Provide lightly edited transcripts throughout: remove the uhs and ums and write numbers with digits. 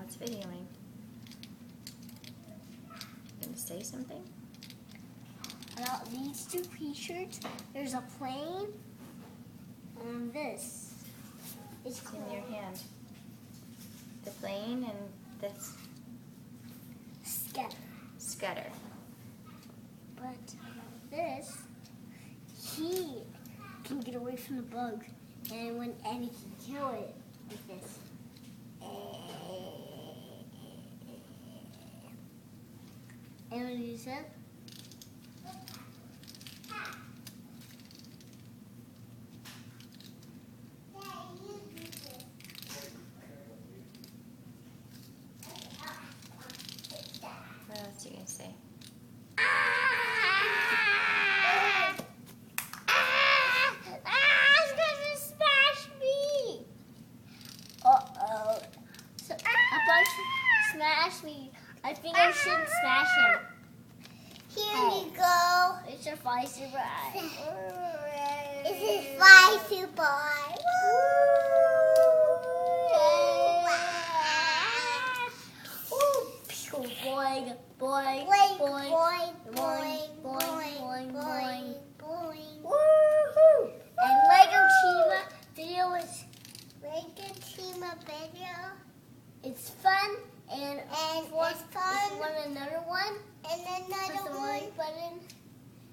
it's videoing. Gonna say something? About these two t-shirts, there's a plane, and this. It's It's in your hand. The plane and this scutter. But this, he can get away from the bug, and he can kill it with this. And when you said, What else are you gonna say? it's gonna smash me! Uh-oh. So, Papa smash me. I think I shouldn't smash him. Here you go. It's your fly super eye. This is Fly Super. Boing, boing, Boing, boing, boing, boing, boing, boing, boing, boing. boing. Woohoo! And Lego Chima video is Lego Chima video. it's fun and And if it's fun. you want another one, And press another the one. like button.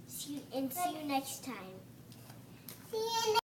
See you next time. See you